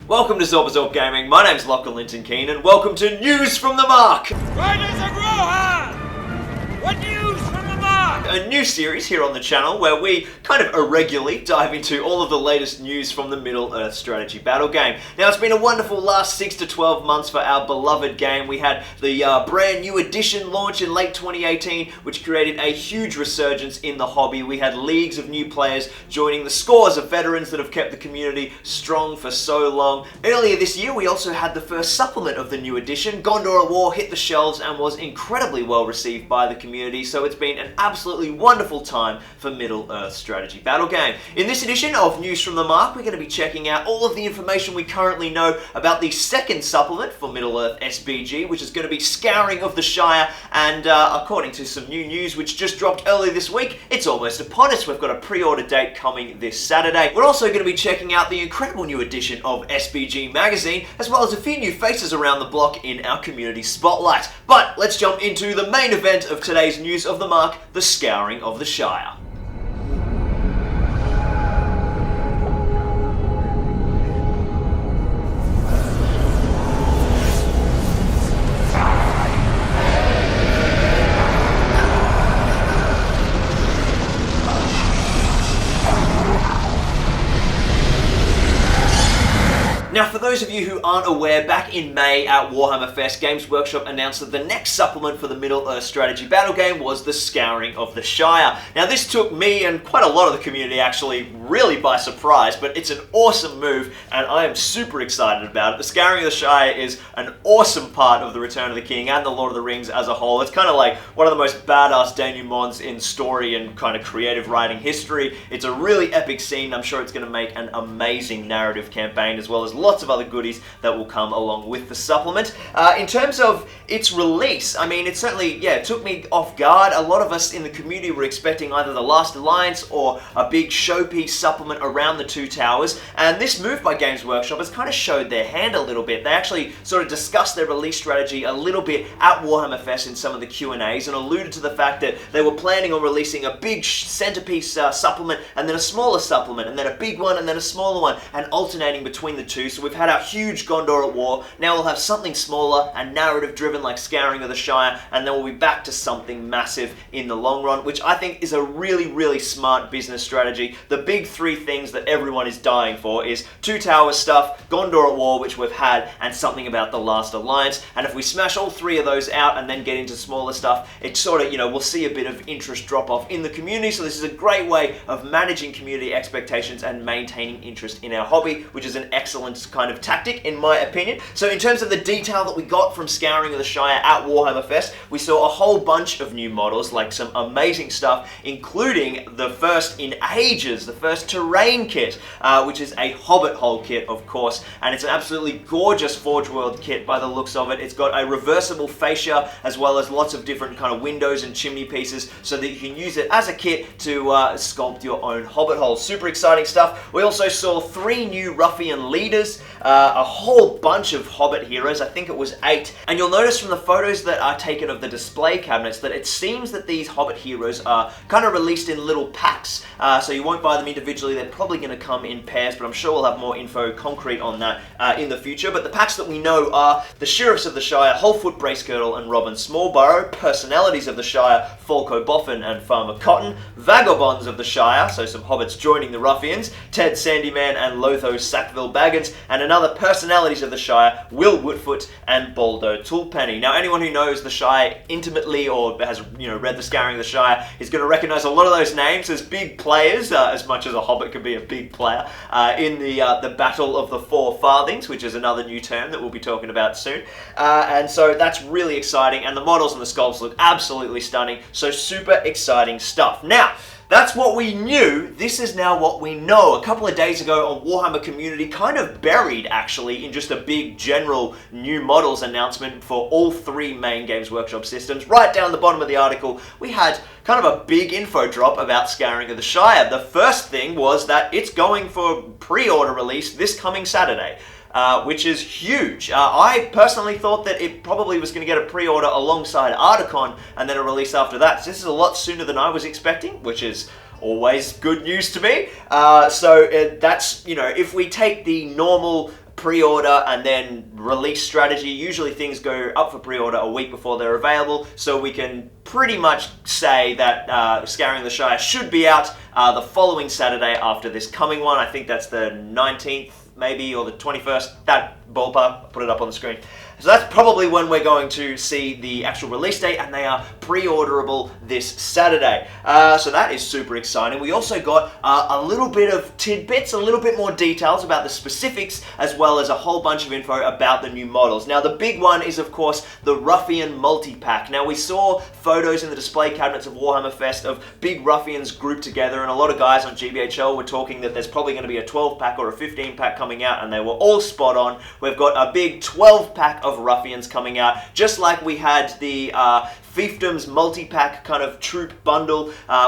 Welcome to Zorpazorp Gaming, my name's Lachlan Linton Keane, and welcome to News from the Mark! Riders of Rohan! What news from the Mark? A new series here on the channel where we kind of irregularly dive into all of the latest news from the Middle-earth strategy battle game. Now, it's been a wonderful last 6 to 12 months for our beloved game. We had the brand new edition launch in late 2018, which created a huge resurgence in the hobby. We had leagues of new players joining the scores of veterans that have kept the community strong for so long. Earlier this year, we also had the first supplement of the new edition. Gondor at War hit the shelves and was incredibly well received by the community, so it's been an absolutely wonderful time for Middle-earth strategy battle game. In this edition of News from the Mark, we're going to be checking out all of the information we currently know about the second supplement for Middle-earth SBG, which is going to be Scouring of the Shire, and according to some new news which just dropped earlier this week, it's almost upon us. We've got a pre-order date coming this Saturday. We're also going to be checking out the incredible new edition of SBG Magazine, as well as a few new faces around the block in our community spotlight. But let's jump into the main event of today's News of the Mark, the Scouring of the Shire. Now, for those of you who aren't aware, back in May at Warhammer Fest, Games Workshop announced that the next supplement for the Middle-earth strategy battle game was the Scouring of the Shire. Now, this took me and quite a lot of the community actually really by surprise, but it's an awesome move, and I am super excited about it. The Scouring of the Shire is an awesome part of the Return of the King and the Lord of the Rings as a whole. It's kind of like one of the most badass denouements in story and kind of creative writing history. It's a really epic scene. I'm sure it's going to make an amazing narrative campaign, as well as lots of other goodies that will come along with the supplement. In terms of its release, I mean, it certainly, it took me off guard. A lot of us in the community were expecting either the Last Alliance or a big showpiece supplement around the Two Towers, and this move by Games Workshop has kind of showed their hand a little bit. They actually sort of discussed their release strategy a little bit at Warhammer Fest in some of the Q&As and alluded to the fact that they were planning on releasing a big centerpiece supplement and then a smaller supplement and then a big one and then a smaller one, and alternating between the two. So we've had our huge Gondor at War, now we'll have something smaller and narrative driven like Scouring of the Shire, and then we'll be back to something massive in the long run, which I think is a really, really smart business strategy. The big three things that everyone is dying for is Two Towers stuff, Gondor at War, which we've had, and something about the Last Alliance. And if we smash all three of those out and then get into smaller stuff, it sort of, we'll see a bit of interest drop off in the community. So this is a great way of managing community expectations and maintaining interest in our hobby, which is an excellent kind of tactic in my opinion. So in terms of the detail that we got from Scouring of the Shire at Warhammer Fest, we saw a whole bunch of new models, like some amazing stuff, including the first in ages, the first terrain kit, which is a Hobbit Hole kit, of course, and it's an absolutely gorgeous Forge World kit by the looks of it. It's got a reversible fascia, as well as lots of different kind of windows and chimney pieces, so that you can use it as a kit to sculpt your own Hobbit Hole. Super exciting stuff. We also saw 3 new Ruffian leaders, a whole bunch of Hobbit heroes, I think it was 8, and you'll notice from the photos that are taken of the display cabinets that it seems that these Hobbit heroes are kind of released in little packs, so you won't buy them individually. They're probably going to come in pairs, but I'm sure we'll have more info concrete on that in the future. But the packs that we know are the Sheriffs of the Shire, Wholefoot Bracegirdle and Robin Smallburrow, Personalities of the Shire, Falco Boffin and Farmer Cotton, Vagabonds of the Shire, so some hobbits joining the Ruffians, Ted Sandyman and Lotho Sackville Baggins, and another Personalities of the Shire, Will Woodfoot and Baldo Toolpenny. Now, anyone who knows the Shire intimately or has read the Scouring of the Shire is going to recognize a lot of those names as big players, as much as a hobbit could be a big player, in the Battle of the Four Farthings, which is another new term that we'll be talking about soon. And so that's really exciting, and the models and the sculpts look absolutely stunning, so super exciting stuff. Now, that's what we knew. This is now what we know. A couple of days ago on Warhammer Community, kind of buried actually in just a big general new models announcement for all 3 main Games Workshop systems, right down the bottom of the article, we had kind of a big info drop about Scouring of the Shire. The first thing was that it's going for pre-order release this coming Saturday. Which is huge. I personally thought that it probably was going to get a pre-order alongside Articon and then a release after that. So this is a lot sooner than I was expecting, which is always good news to me. So that's, if we take the normal pre-order and then release strategy. Usually things go up for pre-order a week before they're available, so we can pretty much say that Scouring the Shire should be out the following Saturday after this coming one. I think that's the 19th maybe, or the 21st, that ballpark. I'll put it up on the screen. So that's probably when we're going to see the actual release date, and they are pre-orderable this Saturday. So that is super exciting. We also got a little bit of tidbits, a little bit more details about the specifics, as well as a whole bunch of info about the new models. Now, the big one is, of course, the Ruffian multi-pack. Now, we saw photos in the display cabinets of Warhammer Fest of big Ruffians grouped together, and a lot of guys on GBHL were talking that there's probably going to be a 12-pack or a 15-pack coming out, and they were all spot on. We've got a big 12-pack of Ruffians coming out, just like we had the Fiefdoms multi-pack kind of troop bundle.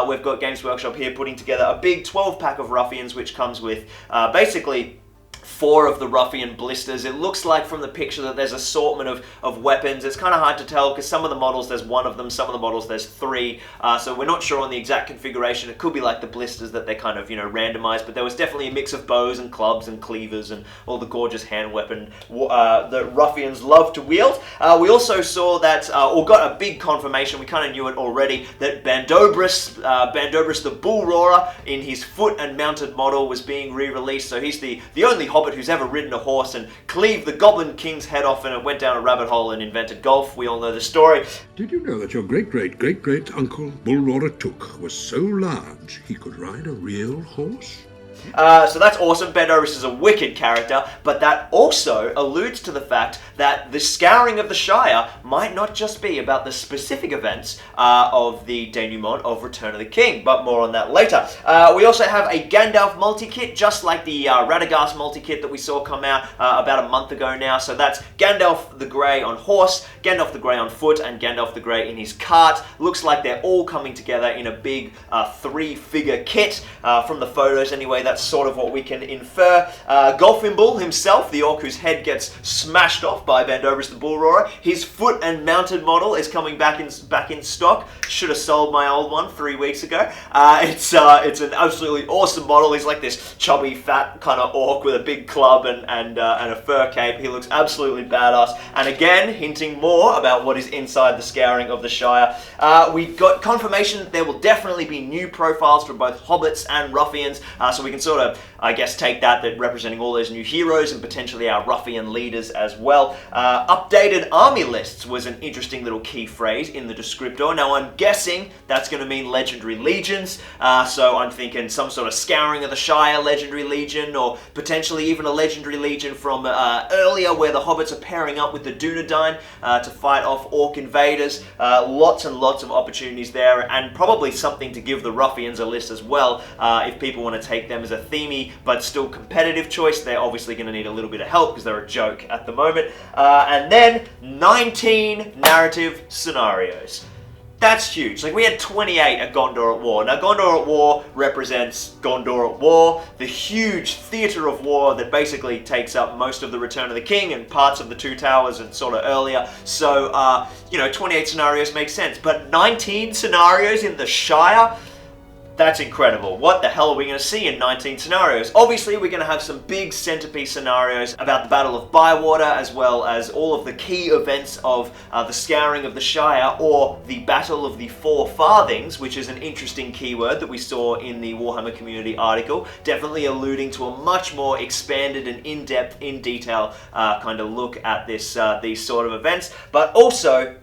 We've got Games Workshop here putting together a big 12-pack of Ruffians, which comes with basically 4 of the Ruffian blisters. It looks like from the picture that there's assortment of weapons. It's kind of hard to tell because some of the models there's 1 of them, some of the models there's 3. So we're not sure on the exact configuration. It could be like the blisters that they kind of, randomized, but there was definitely a mix of bows and clubs and cleavers and all the gorgeous hand weapon the Ruffians love to wield. We also saw that, or got a big confirmation, we kind of knew it already, that Bandobras the Bull Roarer in his foot and mounted model was being re-released. So he's the only Hobbit who's ever ridden a horse and cleaved the Goblin King's head off and it went down a rabbit hole and invented golf. We all know the story. Did you know that your great-great-great-great-uncle Bull Roarer Took was so large he could ride a real horse? So that's awesome. Bandobras is a wicked character, but that also alludes to the fact that the Scouring of the Shire might not just be about the specific events of the denouement of Return of the King, but more on that later. We also have a Gandalf multi-kit, just like the Radagast multi-kit that we saw come out about a month ago now. So that's Gandalf the Grey on horse, Gandalf the Grey on foot, and Gandalf the Grey in his cart. Looks like they're all coming together in a big 3-figure kit. From the photos anyway, that's sort of what we can infer. Golfimbull himself, the orc whose head gets smashed off by Bandobras the Bull Roarer, his foot and mounted model is coming back in stock. Should have sold my old one 3 weeks ago. It's an absolutely awesome model. He's like this chubby, fat kind of orc with a big club and a fur cape. He looks absolutely badass. And again, hinting more about what is inside the Scouring of the Shire. We got confirmation that there will definitely be new profiles for both Hobbits and Ruffians, so we can sort of, I guess, take that representing all those new heroes and potentially our Ruffian leaders as well. Updated army lists was an interesting little key phrase in the descriptor. Now I'm guessing that's going to mean legendary legions, so I'm thinking some sort of Scouring of the Shire legendary legion, or potentially even a legendary legion from earlier where the Hobbits are pairing up with the Dunedain to fight off orc invaders. Lots and lots of opportunities there, and probably something to give the Ruffians a list as well. If people want to take them as a themey but still competitive choice, they're obviously going to need a little bit of help because they're a joke at the moment. And then 19 narrative scenarios. That's huge. Like, we had 28 at Gondor at War. Now, Gondor at War represents Gondor at War, the huge theatre of war that basically takes up most of the Return of the King and parts of the Two Towers and sort of earlier. So, 28 scenarios makes sense. But 19 scenarios in the Shire? That's incredible. What the hell are we going to see in 19 scenarios? Obviously, we're going to have some big centerpiece scenarios about the Battle of Bywater, as well as all of the key events of the Scouring of the Shire, or the Battle of the Four Farthings, which is an interesting keyword that we saw in the Warhammer Community article, definitely alluding to a much more expanded and in-depth, in-detail kind of look at these sort of events. But also,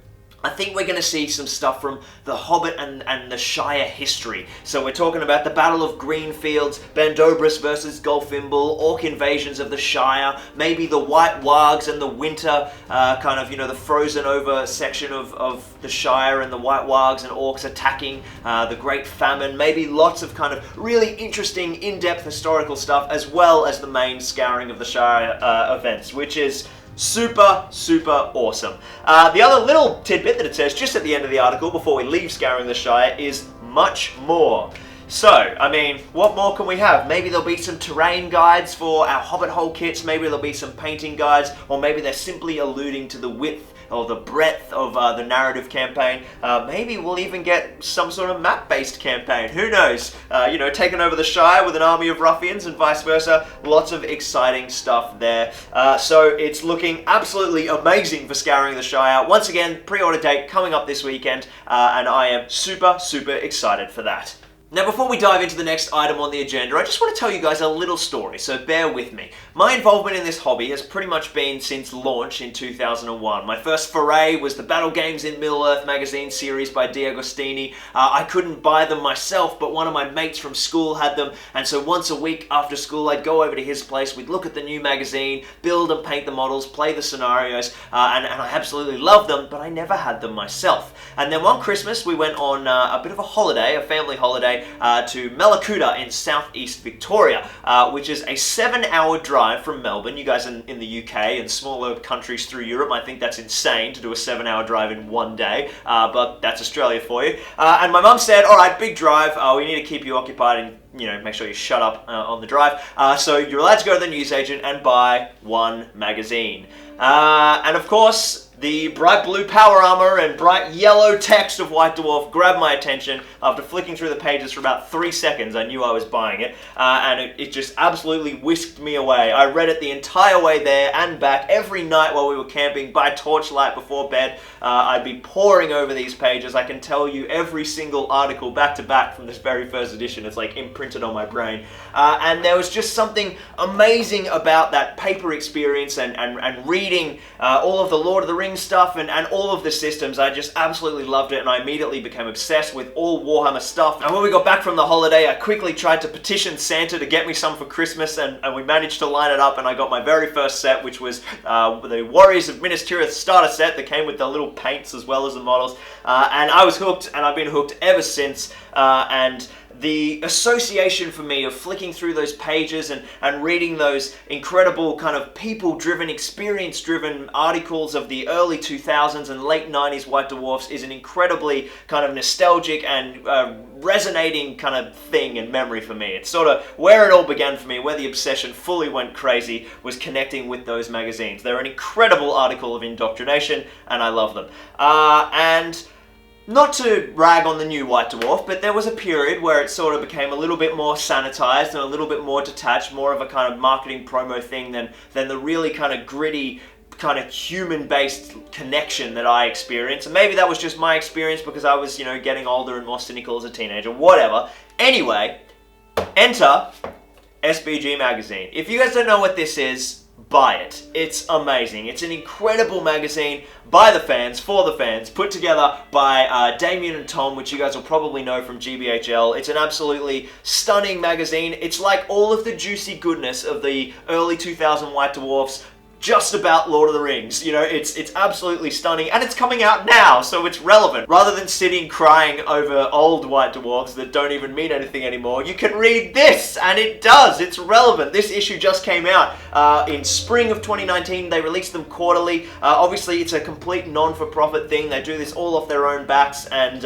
I think we're going to see some stuff from the Hobbit and the Shire history. So we're talking about the Battle of Greenfields, Bandobras versus Golfimbull, orc invasions of the Shire, maybe the White Wargs and the winter, the frozen over section of the Shire and the White Wargs and orcs attacking the Great Famine, maybe lots of kind of really interesting in-depth historical stuff, as well as the main Scouring of the Shire events, which is super, super awesome. The other little tidbit that it says just at the end of the article before we leave Scouring the Shire is much more. So, I mean, what more can we have? Maybe there'll be some terrain guides for our Hobbit hole kits, maybe there'll be some painting guides, or maybe they're simply alluding to the width or the breadth of the narrative campaign. Maybe we'll even get some sort of map-based campaign. Who knows? Taking over the Shire with an army of ruffians and vice versa. Lots of exciting stuff there. So it's looking absolutely amazing for Scouring the Shire. Once again, pre-order date coming up this weekend, and I am super, super excited for that. Now, before we dive into the next item on the agenda, I just want to tell you guys a little story, so bear with me. My involvement in this hobby has pretty much been since launch in 2001. My first foray was the Battle Games in Middle-earth magazine series by D'Agostini. I couldn't buy them myself, but one of my mates from school had them, and so once a week after school, I'd go over to his place, we'd look at the new magazine, build and paint the models, play the scenarios, and I absolutely loved them, but I never had them myself. And then one Christmas, we went on a bit of a holiday, a family holiday, to Mallacoota in southeast Victoria, which is a 7-hour drive from Melbourne. You guys in the UK and smaller countries through Europe might think that's insane to do a 7-hour drive in one day, but that's Australia for you. And my mum said, all right, big drive, we need to keep you occupied and make sure you shut up on the drive. So you're allowed to go to the newsagent and buy one magazine. And of course, the bright blue power armor and bright yellow text of White Dwarf grabbed my attention. After flicking through the pages for about 3 seconds, I knew I was buying it, and it just absolutely whisked me away. I read it the entire way there and back every night while we were camping by torchlight before bed. I'd be poring over these pages. I can tell you every single article back to back from this very first edition. It's like imprinted on my brain. And there was just something amazing about that paper experience and reading all of the Lord of the Rings stuff and all of the systems. I just absolutely loved it, and I immediately became obsessed with all Warhammer stuff. And when we got back from the holiday, I quickly tried to petition Santa to get me some for Christmas, and we managed to line it up, and I got my very first set, which was the Warriors of Minas Tirith starter set that came with the little paints as well as the models, and I was hooked, and I've been hooked ever since. And the association for me of flicking through those pages and reading those incredible kind of people-driven, experience-driven articles of the early 2000s and late 90s White Dwarfs is an incredibly kind of nostalgic and resonating kind of thing and memory for me. It's sort of where it all began for me, where the obsession fully went crazy, was connecting with those magazines. They're an incredible article of indoctrination, and I love them. And not to rag on the new White Dwarf, but there was a period where it sort of became a little bit more sanitized and a little bit more detached, more of a kind of marketing promo thing than the really kind of gritty, kind of human-based connection that I experienced. And maybe that was just my experience because I was, getting older and more cynical as a teenager, whatever. Anyway, enter SBG Magazine. If you guys don't know what this is, buy it. It's amazing. It's an incredible magazine by the fans, for the fans, put together by Damien and Tom, which you guys will probably know from GBHL. It's an absolutely stunning magazine. It's like all of the juicy goodness of the early 2000 White Dwarfs, just about Lord of the Rings. It's absolutely stunning, and it's coming out now, so it's relevant. Rather than sitting crying over old White Dwarfs that don't even mean anything anymore, you can read this, and it does. It's relevant. This issue just came out in spring of 2019. They released them quarterly. Obviously, it's a complete non-for-profit thing. They do this all off their own backs and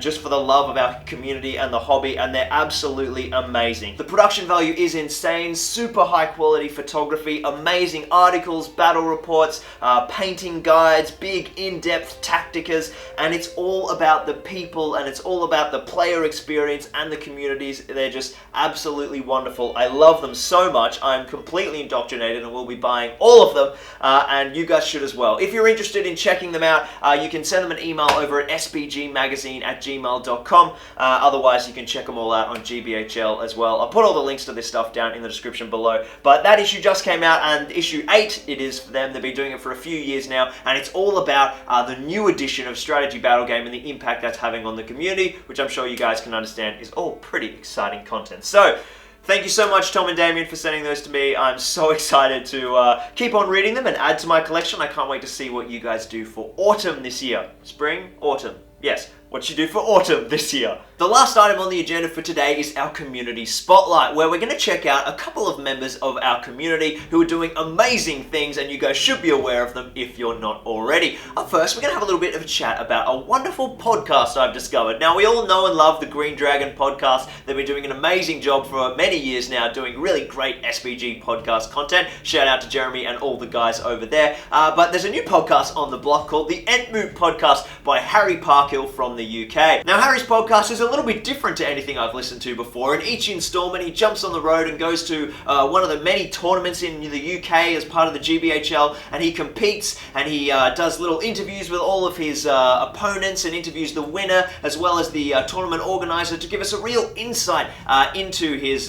just for the love of our community and the hobby, and they're absolutely amazing. The production value is insane. Super high-quality photography, amazing articles, battle reports, painting guides, big in-depth tacticas, and it's all about the people and it's all about the player experience and the communities. They're just absolutely wonderful. I love them so much. I'm completely indoctrinated and will be buying all of them, and you guys should as well. If you're interested in checking them out, you can send them an email over at sbgmagazine@gmail.com. Otherwise, you can check them all out on GBHL as well. I'll put all the links to this stuff down in the description below. But that issue just came out, and issue 8 it is for them. They've been doing it for a few years now, and it's all about the new edition of Strategy Battle Game and the impact that's having on the community, which I'm sure you guys can understand is all pretty exciting content. So, thank you so much, Tom and Damien, for sending those to me. I'm so excited to keep on reading them and add to my collection. I can't wait to see what you guys do for autumn this year. Spring? Autumn. Yes, what you do for autumn this year. The last item on the agenda for today is our community spotlight, where we're going to check out a couple of members of our community who are doing amazing things, and you guys should be aware of them if you're not already. Up first, we're going to have a little bit of a chat about a wonderful podcast I've discovered. Now, we all know and love the Green Dragon podcast. They've been doing an amazing job for many years now, doing really great SBG podcast content. Shout out to Jeremy and all the guys over there. But there's a new podcast on the block called the Entmoot Podcast by Harry Parkhill from the UK. Now, Harry's podcast is a little bit different to anything I've listened to before. In each installment, he jumps on the road and goes to one of the many tournaments in the UK as part of the GBHL, and he competes and he does little interviews with all of his opponents and interviews the winner as well as the tournament organizer to give us a real insight into his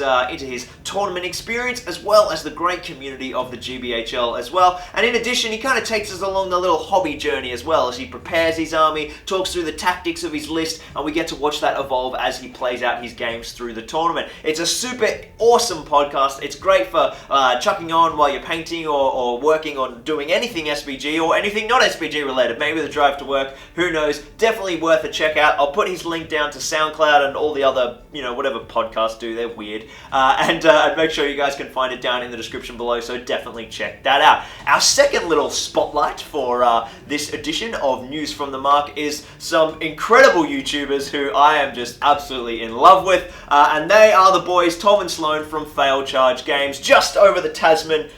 tournament experience as well as the great community of the GBHL as well. And in addition, he kind of takes us along the little hobby journey as well as he prepares his army, talks through the tactics of his list, and we get to watch that evolve as he plays out his games through the tournament. It's a super awesome podcast. It's great for chucking on while you're painting or working on doing anything SBG or anything not SBG related. Maybe the drive to work, who knows. Definitely worth a check out. I'll put his link down to SoundCloud and all the other, whatever podcasts do. They're weird. And make sure you guys can find it down in the description below, so definitely check that out. Our second little spotlight for this edition of News from the Mark is some incredible YouTubers who I am just absolutely in love with, and they are the boys Tom and Sloan from Fail Charge Games, just over the Tasman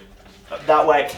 that way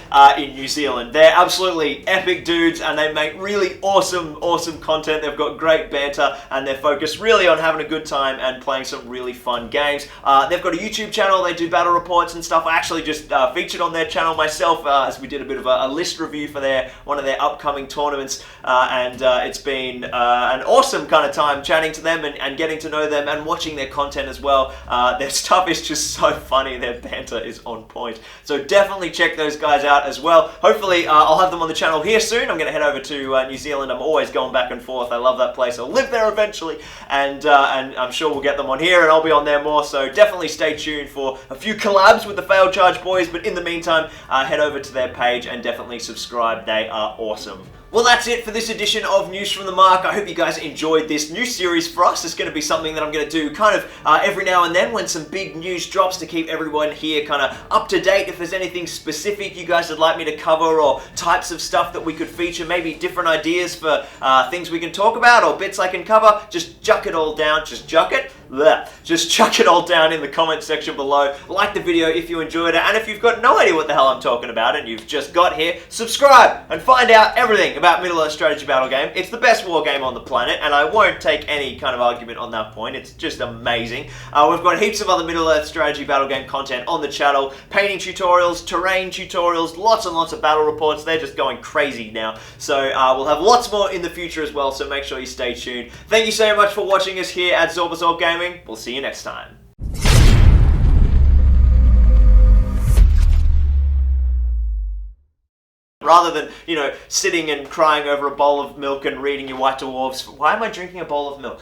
in New Zealand. They're absolutely epic dudes and they make really awesome content. They've got great banter and they're focused really on having a good time and playing some really fun games. They've got a YouTube channel. They do battle reports and stuff. I actually just featured on their channel myself as we did a bit of a list review for one of their upcoming tournaments, and it's been an awesome kind of time chatting to them and getting to know them and watching their content as well. Their stuff is just so funny. Their banter is on point. So definitely check those guys out as well. Hopefully I'll have them on the channel here soon. I'm going to head over to New Zealand. I'm always going back and forth. I love that place. I'll live there eventually, and I'm sure we'll get them on here and I'll be on there more, so definitely stay tuned for a few collabs with the Fail Charge boys. But in the meantime, head over to their page and definitely subscribe. They are awesome. Well, that's it for this edition of News from the Mark. I hope you guys enjoyed this new series for us. It's going to be something that I'm going to do kind of every now and then when some big news drops to keep everyone here kind of up to date. If there's anything specific you guys would like me to cover or types of stuff that we could feature, maybe different ideas for things we can talk about or bits I can cover, just chuck it all down. Just chuck it all down in the comment section below. Like the video if you enjoyed it, and if you've got no idea what the hell I'm talking about and you've just got here, subscribe and find out everything about Middle-earth strategy battle game. It's the best war game on the planet, and I won't take any kind of argument on that point. It's just amazing. We've got heaps of other Middle-earth strategy battle game content on the channel, painting tutorials, terrain tutorials, lots and lots of battle reports. They're just going crazy now. So we'll have lots more in the future as well, so make sure you stay tuned. Thank you so much for watching us here at Zorpazorp Gaming. We'll see you next time. Rather than, sitting and crying over a bowl of milk and reading your White Dwarfs, why am I drinking a bowl of milk?